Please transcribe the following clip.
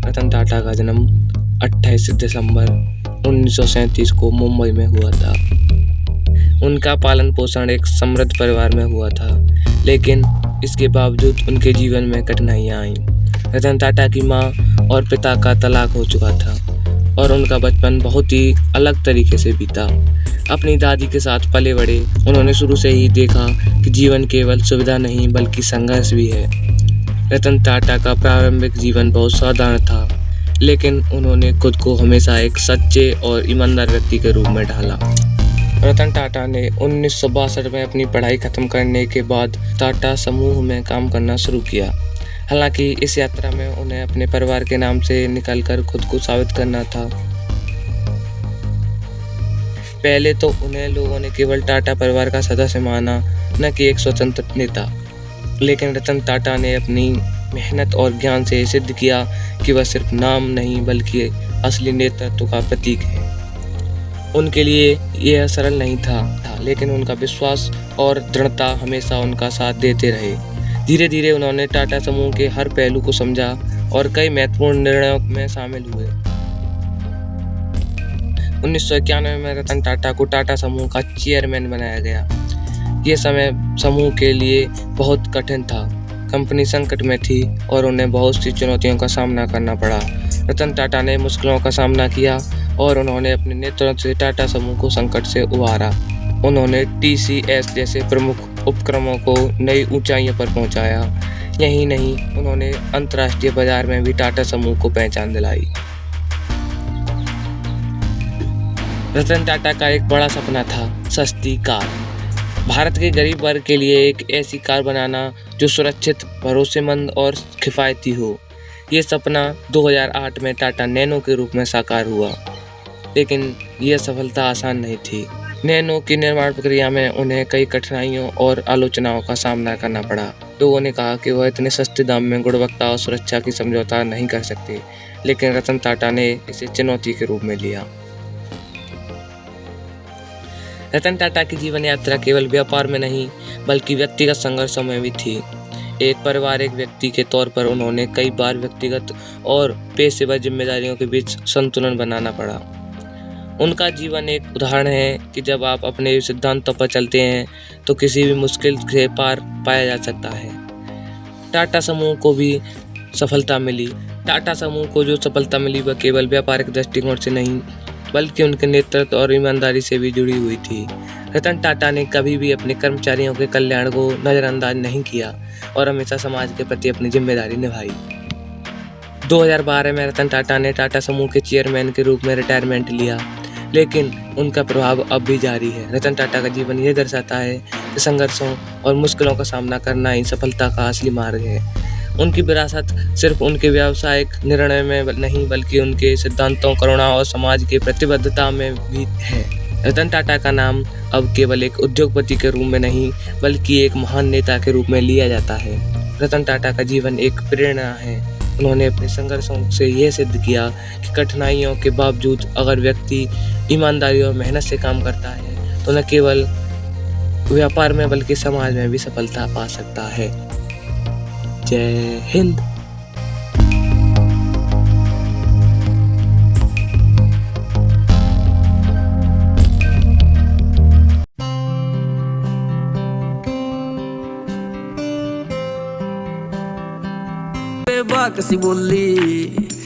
रतन टाटा का जन्म 28 दिसंबर 1937 को मुंबई में हुआ था। उनका पालन पोषण एक समृद्ध परिवार में हुआ था, लेकिन इसके बावजूद उनके जीवन में कठिनाइयां आईं। रतन टाटा की मां और पिता का तलाक हो चुका था और उनका बचपन बहुत ही अलग तरीके से बीता। अपनी दादी के साथ पले बड़े, उन्होंने शुरू से ही देखा कि जीवन केवल सुविधा नहीं बल्कि संघर्ष भी है। रतन टाटा का प्रारंभिक जीवन बहुत साधारण था, लेकिन उन्होंने खुद को हमेशा एक सच्चे और ईमानदार व्यक्ति के रूप में ढाला। रतन टाटा ने 1962 में अपनी पढ़ाई खत्म करने के बाद टाटा समूह में काम करना शुरू किया। हालांकि इस यात्रा में उन्हें अपने परिवार के नाम से निकलकर खुद को साबित करना था। पहले तो उन्हें लोगों ने केवल टाटा परिवार का सदस्य माना, न कि एक स्वतंत्र नेता। लेकिन रतन टाटा ने अपनी मेहनत और ज्ञान से सिद्ध किया कि वह सिर्फ नाम नहीं बल्कि असली नेतृत्व का प्रतीक है। उनके लिए यह सरल नहीं था, लेकिन उनका विश्वास और दृढ़ता हमेशा उनका साथ देते रहे। धीरे धीरे उन्होंने टाटा समूह के हर पहलू को समझा और कई महत्वपूर्ण निर्णयों में शामिल हुए। 1991 में रतन टाटा को टाटा समूह का चेयरमैन बनाया गया। ये समय समूह के लिए बहुत कठिन था। कंपनी संकट में थी और उन्हें बहुत सी चुनौतियों का सामना करना पड़ा। रतन टाटा ने मुश्किलों का सामना किया और उन्होंने अपने नेतृत्व से टाटा समूह को संकट से उबारा। उन्होंने TCS जैसे प्रमुख उपक्रमों को नई ऊंचाइयों पर पहुंचाया। यही नहीं, उन्होंने अंतर्राष्ट्रीय बाजार में भी टाटा समूह को पहचान दिलाई। रतन टाटा का एक बड़ा सपना था, सस्ती कार। भारत के गरीब वर्ग के लिए एक ऐसी कार बनाना जो सुरक्षित, भरोसेमंद और किफ़ायती हो। ये सपना 2008 में टाटा नैनो के रूप में साकार हुआ, लेकिन यह सफलता आसान नहीं थी। नैनो की निर्माण प्रक्रिया में उन्हें कई कठिनाइयों और आलोचनाओं का सामना करना पड़ा। लोगों ने कहा कि वह इतने सस्ते दाम में गुणवत्ता और सुरक्षा की समझौता नहीं कर सकते, लेकिन रतन टाटा ने इसे चुनौती के रूप में लिया। रतन टाटा की जीवन यात्रा केवल व्यापार में नहीं बल्कि व्यक्तिगत संघर्षों में भी थी। एक पारिवारिक व्यक्ति के तौर पर उन्होंने कई बार व्यक्तिगत और पेशेवर जिम्मेदारियों के बीच संतुलन बनाना पड़ा। उनका जीवन एक उदाहरण है कि जब आप अपने सिद्धांतों पर चलते हैं तो किसी भी मुश्किल से पार पाया जा सकता है। टाटा समूह को भी सफलता मिली। टाटा समूह को जो सफलता मिली वह केवल व्यापारिक दृष्टिकोण से नहीं बल्कि उनके नेतृत्व और ईमानदारी से भी जुड़ी हुई थी। रतन टाटा ने कभी भी अपने कर्मचारियों के कल्याण को नज़रअंदाज नहीं किया और हमेशा समाज के प्रति अपनी जिम्मेदारी निभाई। 2012 में रतन टाटा ने टाटा समूह के चेयरमैन के रूप में रिटायरमेंट लिया, लेकिन उनका प्रभाव अब भी जारी है। रतन टाटा का जीवन ये दर्शाता है कि संघर्षों और मुश्किलों का सामना करना ही सफलता का असली मार्ग है। उनकी विरासत सिर्फ उनके व्यावसायिक निर्णय में नहीं बल्कि उनके सिद्धांतों, करुणा और समाज की प्रतिबद्धता में भी है। रतन टाटा का नाम अब केवल एक उद्योगपति के रूप में नहीं बल्कि एक महान नेता के रूप में लिया जाता है। रतन टाटा का जीवन एक प्रेरणा है। उन्होंने अपने संघर्षों से यह सिद्ध किया कि कठिनाइयों के बावजूद अगर व्यक्ति ईमानदारी और मेहनत से काम करता है तो न केवल व्यापार में बल्कि समाज में भी सफलता पा सकता है। जय हिंद। बाकसी बोली